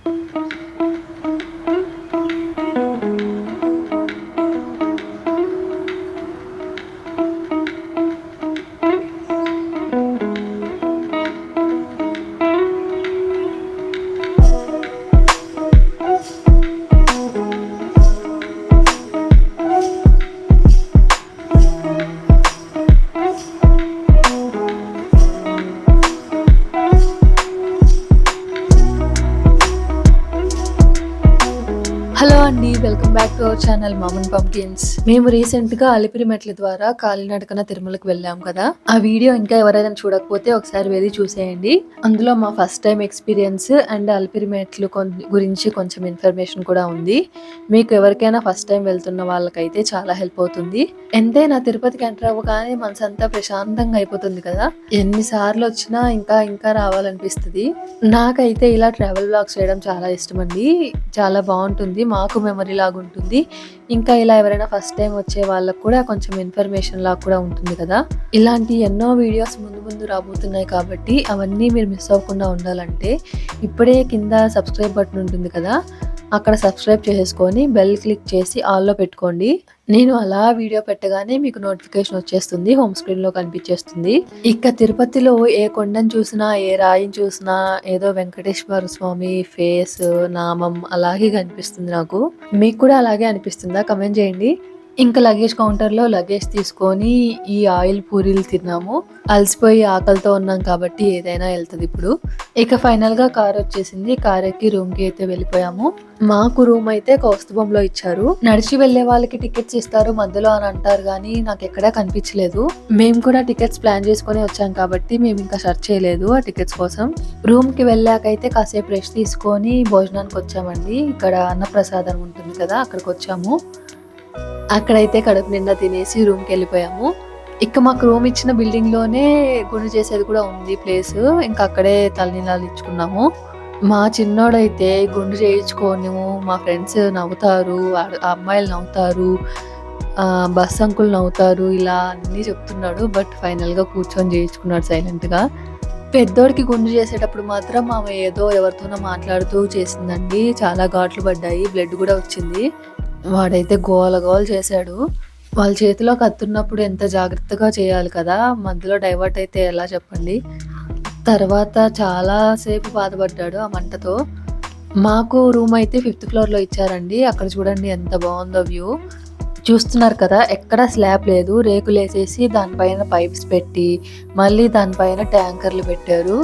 Hello అండి, welcome back to our channel mom and pumpkins. మేము recent గా అలిపిరి మెట్ల ద్వారా కాలినడకన తిరుమలకు వెళ్ళాం కదా. ఆ వీడియో ఇంకా ఎవరైనా చూడకపోతే ఒకసారి వెళ్ళి చూసేయండి. అందులో మా first time experience and Alipiri మెట్లు గురించి కొంచెం ఇన్ఫర్మేషన్ కూడా ఉంది. మీకు ఎవరికైనా ఫస్ట్ టైం వెళ్తున్న వాళ్ళకైతే చాలా హెల్ప్ అవుతుంది. ఎంతైనా తిరుపతికి ఎంటర్ అవ్వగానే మనసంతా ప్రశాంతంగా అయిపోతుంది కదా. ఎన్నిసార్లు వచ్చినా ఇంకా ఇంకా రావాలనిపిస్తుంది. నాకైతే ఇలా ట్రావెల్ బ్లాగ్స్ చేయడం చాలా ఇష్టం అండి. చాలా బాగుంటుంది, మాకు మెమరీ లాగా ఉంటుంది. ఇంకా ఇలా ఎవరైనా ఫస్ట్ టైం వచ్చే వాళ్ళకు కూడా కొంచెం ఇన్ఫర్మేషన్ లాగా కూడా ఉంటుంది కదా. ఇలాంటి ఎన్నో వీడియోస్ ముందు ముందు రాబోతున్నాయి కాబట్టి అవన్నీ మీరు మిస్ అవ్వకుండా ఉండాలంటే ఇప్పుడే కింద సబ్స్క్రైబ్ బటన్ ఉంటుంది కదా, అక్కడ సబ్స్క్రైబ్ చేసేసుకొని బెల్ క్లిక్ చేసి ఆల్లో పెట్టుకోండి. నేను అలా వీడియో పెట్టగానే మీకు నోటిఫికేషన్ వచ్చేస్తుంది, హోమ్ స్క్రీన్ లో కనిపించేస్తుంది. ఇక తిరుపతిలో ఏ కొండను చూసినా ఏ రాయిని చూసినా ఏదో వెంకటేశ్వర స్వామి ఫేస్ నామం అలాగే కనిపిస్తుంది నాకు. మీకు కూడా అలాగే అనిపిస్తుందా? కమెంట్ చేయండి. ఇంకా లగేజ్ కౌంటర్ లో లగేజ్ తీసుకొని ఈ ఆయిల్ పూరీలు తిన్నాము. అలసిపోయి ఆకలితో ఉన్నాం కాబట్టి ఏదైనా వెళ్తుంది ఇప్పుడు. ఇక ఫైనల్ గా కార్ వచ్చేసింది. కార్ ఎక్కి రూమ్ కి అయితే వెళ్ళిపోయాము. మాకు రూమ్ అయితే కౌస్తుభంలో ఇచ్చారు. నడిచి వెళ్లే వాళ్ళకి టికెట్స్ ఇస్తారు మధ్యలో అని అంటారు కానీ నాకు ఎక్కడా కనిపించలేదు. మేము కూడా టికెట్స్ ప్లాన్ చేసుకుని వచ్చాం కాబట్టి మేము ఇంకా సెర్చ్ చేయలేదు ఆ టికెట్స్ కోసం. రూమ్ కి వెళ్ళాకైతే కాసేపు రెస్ట్ తీసుకొని భోజనానికి వచ్చామండి. ఇక్కడ అన్నప్రసాదం ఉంటుంది కదా, అక్కడికి వచ్చాము. అక్కడైతే కడుపు నిండా తినేసి రూమ్కి వెళ్ళిపోయాము. ఇక మాకు రూమ్ ఇచ్చిన బిల్డింగ్ లోనే గుండు చేసేది కూడా ఉంది ప్లేస్. ఇంకా అక్కడే తలనీలాలు ఇచ్చుకున్నాము. మా చిన్నోడైతే గుండు చేయించుకొని మా ఫ్రెండ్స్ నవ్వుతారు, ఆ అమ్మాయిలు నవ్వుతారు, బస్ అంకుల్ నవ్వుతారు, ఇలా అన్నీ చెప్తున్నాడు. బట్ ఫైనల్ గా కూర్చొని చేయించుకున్నాడు సైలెంట్ గా. పెద్దోడికి గుండు చేసేటప్పుడు మాత్రం ఆమె ఏదో ఎవరితోనో మాట్లాడుతూ చేసిందండి. చాలా ఘాట్లు పడ్డాయి, బ్లడ్ కూడా వచ్చింది. వాడైతే గోల గోల చేశాడు. వాళ్ళ చేతిలో కత్తున్నప్పుడు ఎంత జాగ్రత్తగా చేయాలి కదా, మధ్యలో డైవర్ట్ అయితే ఎలా చెప్పండి. తర్వాత చాలా సేపు బాధపడ్డాడు ఆ మంటతో. మాకు రూమ్ అయితే 5th floor లో ఇచ్చారండి. అక్కడ చూడండి ఎంత బాగుందో వ్యూ. చూస్తున్నారు కదా, ఎక్కడ స్లాబ్ లేదు, రేకులు వేసేసి దానిపైన పైప్స్ పెట్టి మళ్ళీ దానిపైన ట్యాంకర్లు పెట్టారు.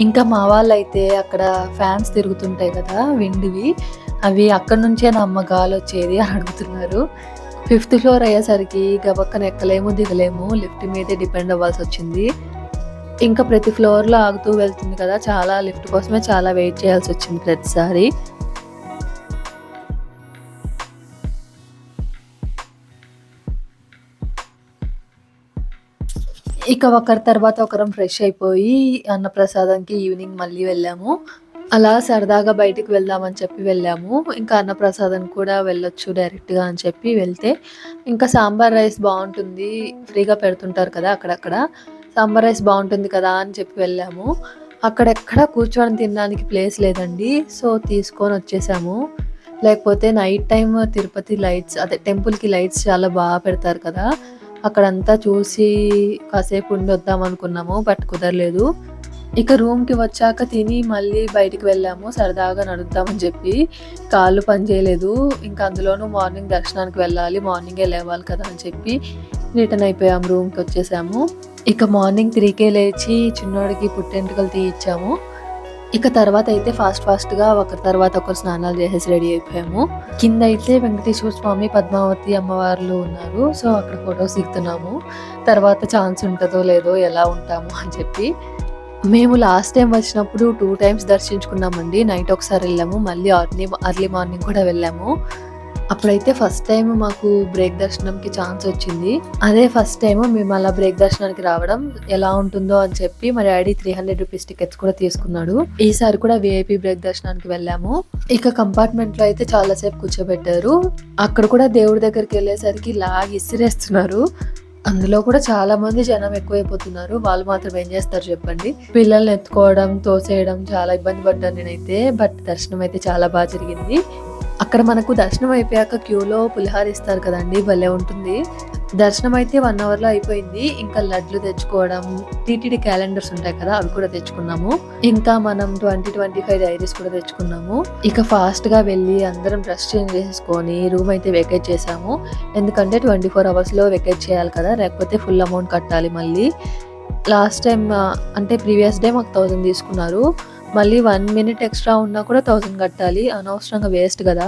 ఇంకా మా వాళ్ళైతే అక్కడ ఫ్యాన్స్ తిరుగుతుంటాయి కదా విండ్వి, అవి అక్కడ నుంచే నా అమ్మ గాలి వచ్చేది అని అడుగుతున్నారు. 5th floor అయ్యేసరికి గబక్కన ఎక్కలేము దిగలేము, లిఫ్ట్ మీదే డిపెండ్ అవ్వాల్సి వచ్చింది. ఇంకా ప్రతి ఫ్లోర్లో ఆగుతూ వెళ్తుంది కదా, చాలా లిఫ్ట్ కోసమే చాలా వెయిట్ చేయాల్సి వచ్చింది ప్రతిసారి. ఇక ఒకరి తర్వాత ఒకరం ఫ్రెష్ అయిపోయి అన్నప్రసాదంకి ఈవినింగ్ మళ్ళీ వెళ్ళాము. అలా సరదాగా బయటికి వెళ్దామని చెప్పి వెళ్ళాము. ఇంకా అన్నప్రసాదం కూడా వెళ్ళొచ్చు డైరెక్ట్గా అని చెప్పి వెళ్తే ఇంకా సాంబార్ రైస్ బాగుంటుంది, ఫ్రీగా పెడుతుంటారు కదా అక్కడక్కడ, సాంబార్ రైస్ బాగుంటుంది కదా అని చెప్పి వెళ్ళాము. అక్కడెక్కడ కూర్చొని తినడానికి ప్లేస్ లేదండి, సో తీసుకొని వచ్చేసాము. లేకపోతే నైట్ టైం తిరుపతి లైట్స్, అదే టెంపుల్కి లైట్స్ చాలా బాగా పెడతారు కదా, అక్కడంతా చూసి కాసేపు ఉండి వద్దాం అనుకున్నాము, బట్ కుదరలేదు. ఇక రూమ్కి వచ్చాక తిని మళ్ళీ బయటికి వెళ్ళాము సరదాగా నడుద్దామని చెప్పి. కాళ్ళు పని చేయలేదు. ఇంకా అందులోనూ మార్నింగ్ దర్శనానికి వెళ్ళాలి, మార్నింగే లేవాలి కదా అని చెప్పి రిటర్న్ అయిపోయాము, రూమ్కి వచ్చేసాము. ఇక మార్నింగ్ 3కే లేచి చిన్నోడికి పుట్టెంటుకలు తీయించాము. ఇక తర్వాత అయితే ఫాస్ట్గా ఒకరి తర్వాత ఒకరు స్నానాలు చేసేసి రెడీ అయిపోయాము. కింద అయితే వెంకటేశ్వర స్వామి పద్మావతి అమ్మవార్లు ఉన్నారు, సో అక్కడ ఫొటోస్ దిగుతున్నాము. తర్వాత ఛాన్స్ ఉంటుందో లేదో, ఎలా ఉంటాము అని చెప్పి. మేము లాస్ట్ టైం వచ్చినప్పుడు 2 times దర్శించుకున్నామండి. నైట్ ఒకసారి వెళ్ళాము, మళ్ళీ అర్లీ మార్నింగ్ కూడా వెళ్ళాము. అప్పుడైతే ఫస్ట్ టైం మాకు బ్రేక్ దర్శనంకి ఛాన్స్ వచ్చింది. అదే ఫస్ట్ టైం మేము అలా బ్రేక్ దర్శనానికి రావడం. ఎలా ఉంటుందో అని చెప్పి మా డాడీ 300 రూపీస్ టికెట్స్ కూడా తీసుకున్నాడు. ఈసారి కూడా విఐపి బ్రేక్ దర్శనానికి వెళ్ళాము. ఇక కంపార్ట్మెంట్ లో అయితే చాలా సేపు కూర్చోబెట్టారు. అక్కడ కూడా దేవుడి దగ్గరికి వెళ్ళేసరికి లాగి ఇసిరేస్తున్నారు. అందులో కూడా చాలా మంది జనం ఎక్కువైపోతున్నారు. వాళ్ళు మాత్రం ఏం చేస్తారు చెప్పండి. పిల్లల్ని ఎత్తుకోవడం, తోసేయడం చాలా ఇబ్బంది పడ్డాను నేనైతే. బట్ దర్శనం అయితే చాలా బాగా జరిగింది. అక్కడ మనకు దర్శనం అయిపోయాక క్యూలో పులిహార ఇస్తారు కదండీ! భలే ఉంటుంది. దర్శనం అయితే 1 అవర్‌లో అయిపోయింది. ఇంకా లడ్లు తెచ్చుకోవడం, టీటీడీ క్యాలెండర్స్ ఉంటాయి కదా! అవి కూడా తెచ్చుకున్నాము. ఇంకా మనం 2025 డైరీస్ కూడా తెచ్చుకున్నాము. ఇక ఫాస్ట్‌గా వెళ్ళి అందరం డ్రెస్ చేంజ్ చేసేసుకొని రూమ్ అయితే వెకేట్ చేసాము. ఎందుకంటే 24 అవర్స్‌లో వెకేట్ చేయాలి కదా! లేకపోతే ఫుల్ అమౌంట్ కట్టాలి మళ్ళీ. లాస్ట్ టైమ్ అంటే ప్రీవియస్ డే మాకు 1000 తీసుకున్నారు. మళ్ళీ 1 మినిట్ ఎక్స్‌ట్రా ఉన్నా కూడా 1000 కట్టాలి. అనవసరంగా వేస్ట్ కదా!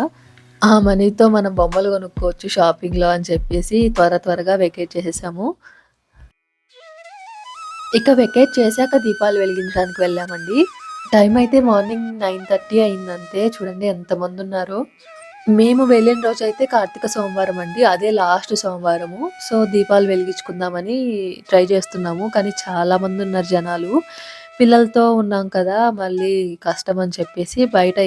ఆ మనీతో మనం బొమ్మలు కొనుక్కోవచ్చు షాపింగ్‌లో అని చెప్పేసి త్వరగా వెకేట్ చేసేసాము. ఇక వెకేట్ చేశాక దీపాలు వెలిగించడానికి వెళ్ళామండి. టైం అయితే మార్నింగ్ 9:30 అయిందంతే. చూడండి ఎంతమందున్నారో. మేము వెళ్ళిన రోజైతే కార్తీక సోమవారం అండి. అదే లాస్ట్ సోమవారము. సో, దీపాలు వెలిగించుకుందామని ట్రై చేస్తున్నాము. కానీ చాలా మందున్నారు జనాలు. పిల్లలతో ఉన్నాం కదా! మళ్ళీ కష్టం అని చెప్పేసి బయట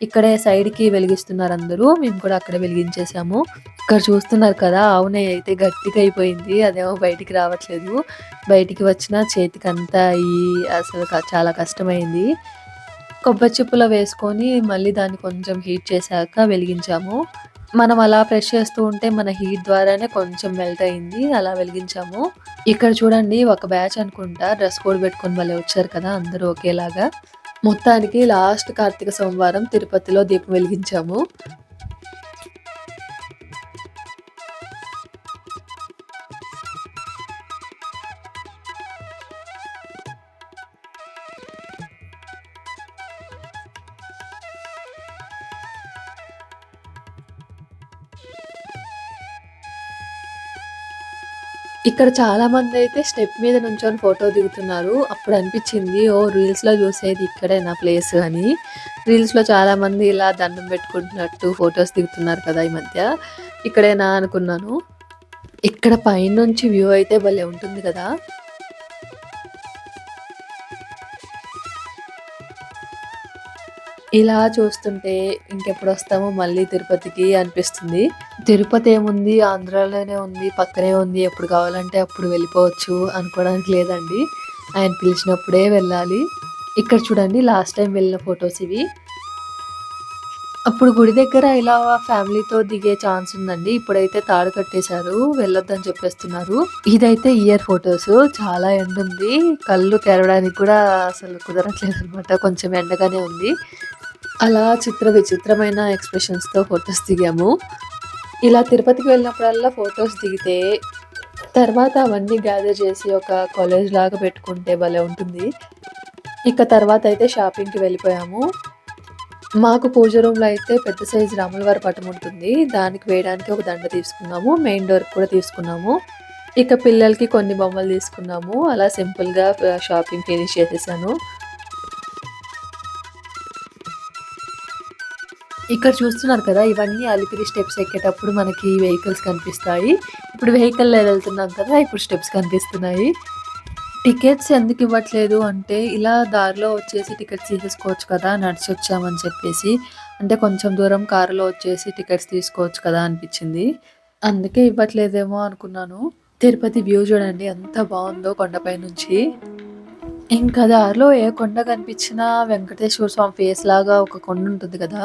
ఇక్కడే సైడ్‌కి వెలిగిస్తున్నారందరూ. మేము కూడా అక్కడే వెలిగించేసాము. ఇక్కడ చూస్తున్నారు కదా! ఆవు నెయ్యి అయితే గట్టిగా అయిపోయింది. అదేమో బయటికి రావట్లేదు. బయటికి వచ్చినా చేతికంతా అయ్యి అసలు చాలా కష్టమైంది. కొబ్బరి చిప్పలో వేసుకొని మళ్ళీ దాన్ని కొంచెం హీట్ చేశాక వెలిగించాము. మనం అలా ప్రెస్ చేస్తూ ఉంటే మన హీట్ ద్వారానే కొంచెం మెల్ట్ అయింది. అలా వెలిగించాము. ఇక్కడ చూడండి ఒక బ్యాచ్ అనుకుంటా డ్రెస్ కోడ్ పెట్టుకొని భలే వచ్చారు కదా! అందరూ ఒకేలాగా. మొత్తానికి లాస్ట్ కార్తీక సోమవారం తిరుపతిలో దీపం వెలిగించాము. ఇక్కడ చాలా మందయితే స్టెప్ మీద నుంచొని ఫోటో దిగుతున్నారు. అప్పుడు అనిపించింది ఓహ్! రీల్స్‌లో చూసేది ఇక్కడేనా ప్లేస్ అని. రీల్స్‌లో చాలామంది ఇలా దండం పెట్టుకుంటున్నట్టు ఫోటోస్ దిగుతున్నారు కదా! ఈ మధ్య. ఇక్కడేనా అనుకున్నాను. ఇక్కడ పైనుంచి వ్యూ అయితే భలే ఉంటుంది కదా! ఇలా చూస్తుంటే ఇంకెప్పుడొస్తామో మళ్ళీ తిరుపతికి అనిపిస్తుంది. తిరుపతి ఏముంది ఆంధ్రాలోనే ఉంది, పక్కనే ఉంది. ఎప్పుడు కావాలంటే అప్పుడు వెళ్ళిపోవచ్చు అనుకోవడానికి లేదండి. ఆయన పిలిచినప్పుడే వెళ్ళాలి. ఇక్కడ చూడండి లాస్ట్ టైం వెళ్ళిన ఫోటోస్ ఇవి. అప్పుడు గుడి దగ్గర ఇలా ఫ్యామిలీతో దిగే ఛాన్స్ ఉందండి. ఇప్పుడైతే తాడు కట్టేశారు. వెళ్ళొద్దని చెప్పేస్తున్నారు. ఇదైతే ఇయర్ ఫోటోస్. చాలా ఎండుంది. కళ్ళు తెరవడానికి కూడా అసలు కుదరట్లేదనమాట. కొంచెం ఎండగానే ఉంది. అలా విచిత్రమైన ఎక్స్‌ప్రెషన్స్‌తో ఫోటోస్ దిగాము. ఇలా తిరుపతికి వెళ్ళినప్పుడల్లా ఫోటోస్ దిగితే, తర్వాత అవన్నీ గ్యాదర్ చేసి ఒక కాలేజ్‌లాగా పెట్టుకుంటే భలే ఉంటుంది. ఇక తర్వాతయితే షాపింగ్‌కి వెళ్ళిపోయాము. మాకు పూజ రూమ్‌లో అయితే పెద్ద సైజు రాముల వారి పటం ఉంటుంది. దానికి వేయడానికి ఒక దండ తీసుకున్నాము. మెయిన్ డోర్‌కి కూడా తీసుకున్నాము. ఇక పిల్లలకి కొన్ని బొమ్మలు తీసుకున్నాము. అలా సింపుల్‌గా షాపింగ్ ఫినిష్ చేసేసాను. ఇక్కడ చూస్తున్నారు కదా! ఇవన్నీ అలిపిరి స్టెప్స్ ఎక్కేటప్పుడు మనకి వెహికల్స్ కనిపిస్తాయి. ఇప్పుడు వెహికల్‌లో వెళ్తున్నాం కదా! ఇప్పుడు స్టెప్స్ కనిపిస్తున్నాయి. టికెట్స్ ఎందుకు ఇవ్వట్లేదు అంటే, ఇలా దారిలో వచ్చేసి టికెట్స్ తీసేసుకోవచ్చు కదా! నడిచొచ్చామని చెప్పేసి. అంటే కొంచెం దూరం కారులో వచ్చేసి టికెట్స్ తీసుకోవచ్చు కదా అనిపిచ్చింది. అందుకే ఇవ్వట్లేదేమో అనుకున్నాను. తిరుపతి వ్యూ చూడండి ఎంత బావుందో కొండపై నుంచి. ఇంకా దారిలో ఏ కొండ కనిపించినా వెంకటేశ్వర స్వామి ఫేస్ లాగా ఒక కొండ ఉంటుంది కదా!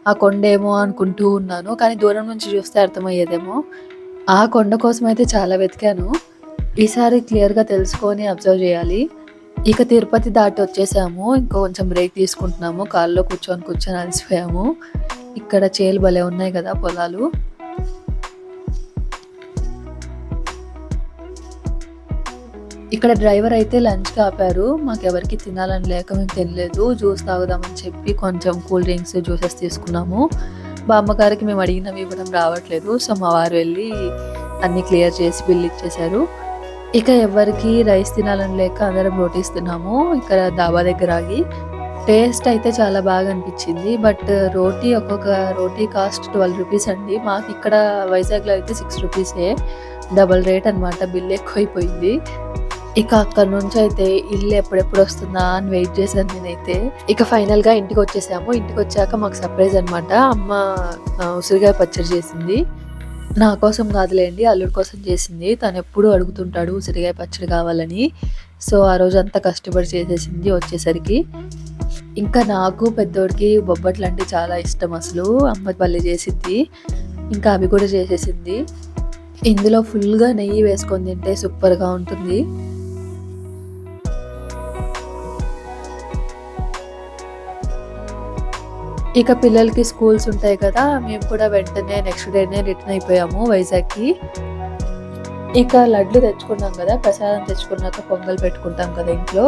ఆ కొండేమో అనుకుంటూ ఉన్నాను. కానీ దూరం నుంచి చూస్తే అర్థమయ్యేదేమో. ఆ కొండ కోసమయితే చాలా వెతికాను. ఈసారి క్లియర్‌గా తెలుసుకొని అబ్జర్వ్ చేయాలి. ఇక తిరుపతి దాటి వచ్చేసాము. ఇంక కొంచెం బ్రేక్ తీసుకుంటున్నాము. కార్‌లో కూర్చొని అలసిపోయాము. ఇక్కడ చేలు భలే ఉన్నాయి కదా పొలాలు. ఇక్కడ డ్రైవర్ అయితే లంచ్‌కి ఆపారు. మాకెవరికీ తినాలని లేక మేము తినలేదు. జ్యూస్ తాగుదామని చెప్పి కొంచెం కూల్ డ్రింక్స్, జ్యూసెస్ తీసుకున్నాము. బామ్మగారికి మేము అడిగినవి ఇవ్వడం రావట్లేదు. సో, మా వారు వెళ్ళి అన్నీ క్లియర్ చేసి బిల్ ఇచ్చేశారు. ఇక ఎవ్వరికీ రైస్ తినాలని లేక అందరం రోటీస్ తిన్నాము. ఇక్కడ డాబా దగ్గర ఆగి. టేస్ట్ అయితే చాలా బాగా అనిపించింది. బట్ ఒక్కొక్క రోటీ కాస్ట్ 12 రూపీస్ అండి. మాకిక్కడ వైజాగ్‌లో అయితే 6 రూపీసే. డబుల్ రేట్ అనమాట. బిల్ ఎక్కువైపోయింది. ఇక అక్కడి నుంచయితే ఇల్లు ఎప్పుడెప్పుడొస్తుందా అని వెయిట్ చేశాను నేనైతే. ఇక ఫైనల్‌గా ఇంటికొచ్చేసాము. ఇంటికొచ్చాక మాకు సర్ప్రైజ్ అనమాట. అమ్మ ఉసిరికాయ పచ్చడి చేసింది. నా కోసం కాదులేండి, అల్లుడి కోసం చేసింది. తను ఎప్పుడూ అడుగుతుంటాడు ఉసిరికాయ పచ్చడి కావాలని. సో ఆ రోజు అంతా కష్టపడి చేసేసింది వచ్చేసరికి. ఇంకా నాకు పెద్దోడికి బొబ్బట్లు అంటే చాలా ఇష్టం అసలు. అమ్మ భలే చేసిద్ది. ఇంకా అవి కూడా చేసేసింది. ఇందులో ఫుల్‌గా నెయ్యి వేసుకొని తింటే సూపర్‌గా ఉంటుంది. ఇక పిల్లలకి స్కూల్స్ ఉంటాయి కదా! మేము కూడా వెంటనే నెక్స్ట్ డేనే రిటర్న్ అయిపోయాము వైజాగ్‌కి. ఇక లడ్లు తెచ్చుకున్నాం కదా! ప్రసాదం తెచ్చుకున్నాక పొంగల్ పెట్టుకుంటాం కదా ఇంట్లో.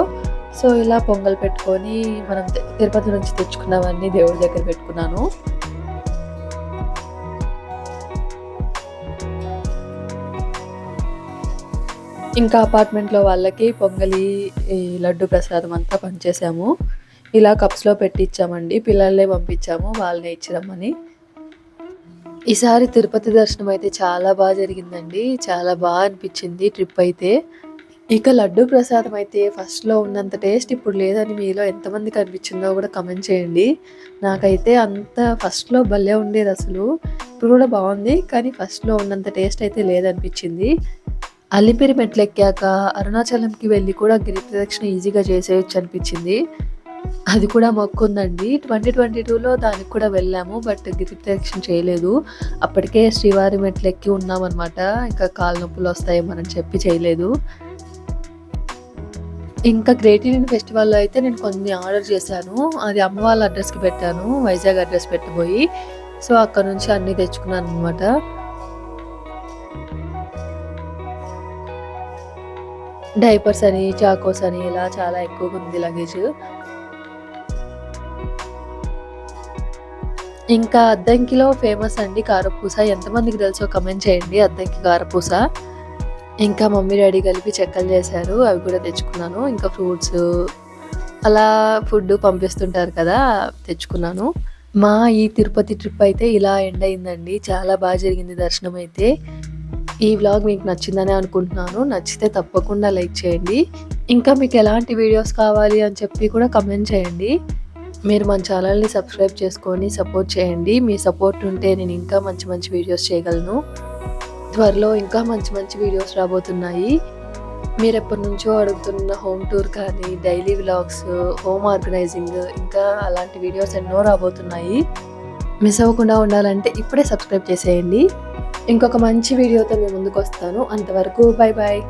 సో ఇలా పొంగల్ పెట్టుకొని మనం తిరుపతి నుంచి తెచ్చుకున్నవన్నీ దేవుడి దగ్గర పెట్టుకున్నాను. ఇంకా అపార్ట్మెంట్‌లో వాళ్ళకి పొంగలి, ఈ లడ్డు ప్రసాదం అంతా పంచేసాము. ఇలా కప్స్‌లో పెట్టిచ్చామండి. పిల్లల్నే పంపించాము వాళ్ళనే ఇచ్చి రమ్మని. ఈసారి తిరుపతి దర్శనం అయితే చాలా జరిగిందండి. చాలా అనిపిచ్చింది ట్రిప్ అయితే. ఇక లడ్డు ప్రసాదం అయితే ఫస్ట్‌లో ఉన్నంత టేస్ట్ ఇప్పుడు లేదని మీలో ఎంతమందికి అనిపిచ్చిందో గూడా కామెంట్ చేయండి. నాకైతే అంత ఫస్ట్‌లో భలే ఉండేదసలు. ఇప్పుడు గూడా బావుంది. కానీ ఫస్ట్‌లో ఉన్నంత టేస్ట్ అయితే లేదనిపిచ్చింది. అలిపిరి మెట్లెక్కాక అరుణాచలంకి వెళ్ళి కూడా గిరి ప్రదక్షిణ ఈజీగా చేసేయొచ్చు అనిపిచ్చింది. అది కూడా మొక్కుందండి. 2022లో దానికి కూడా వెళ్ళాము. బట్ గిరి ప్రదక్షిణ చేయలేదు. అప్పటికే శ్రీవారి మెట్లెక్కి ఉన్నామనమాట. ఇంకా కాళ్ళు నొప్పులొస్తాయేమోనని చెప్పి చేయలేదు. ఇంకా గ్రేట్ ఇండియన్ ఫెస్టివల్‌లో అయితే నేను కొన్ని ఆర్డర్ చేశాను. అది అమ్మ వాళ్ళ అడ్రస్‌కి పెట్టాను. వైజాగ్ అడ్రస్ పెట్టబోయి. సో అక్కడ నుంచి అన్నీ తెచ్చుకున్నాననమాట. డైపర్స్ అని, చాకోస్ అని ఇలా చాలా ఎక్కువగుంది లగేజ్. ఇంకా అద్దంకిలో ఫేమస్ అండి కారపూస. ఎంతమందికి తెలుసో కామెంట్ చేయండి అద్దంకి కారపూస. ఇంకా మమ్మీ, డ్యాడీ కలిపి చెక్కలు చేశారు. అవి కూడా తెచ్చుకున్నాను. ఇంకా ఫ్రూట్స్ అలా ఫుడ్ పంపిస్తుంటారు కదా! తెచ్చుకున్నాను. మా ఈ తిరుపతి ట్రిప్ అయితే ఇలా ఎండ్ అయిందండి. చాలా జరిగింది దర్శనం అయితే. ఈ వ్లాగ్ మీకు నచ్చిందనే అనుకుంటున్నాను. నచ్చితే తప్పకుండా లైక్ చేయండి. ఇంకా మీకు ఎలాంటి వీడియోస్ కావాలి అని చెప్పి కూడా కామెంట్ చేయండి. మీరు మన ఛానల్‌ని సబ్స్క్రైబ్ చేసుకొని సపోర్ట్ చేయండి. మీ సపోర్ట్ ఉంటే నేను ఇంకా మంచి వీడియోస్ చేయగలను. త్వరలో ఇంకా మంచి వీడియోస్ రాబోతున్నాయి. మీరెప్పటినుంచో అడుగుతున్న హోమ్ టూర్ కానీ, డైలీ వ్లాగ్స్, హోమ్ ఆర్గనైజింగ్ ఇంకా అలాంటి వీడియోస్ ఎన్నో రాబోతున్నాయి. మిస్ అవ్వకుండా ఉండాలంటే ఇప్పుడే సబ్స్క్రైబ్ చేసేయండి. ఇంకొక మంచి వీడియోతో మీ ముందుకొస్తాను. అంతవరకు బాయ్.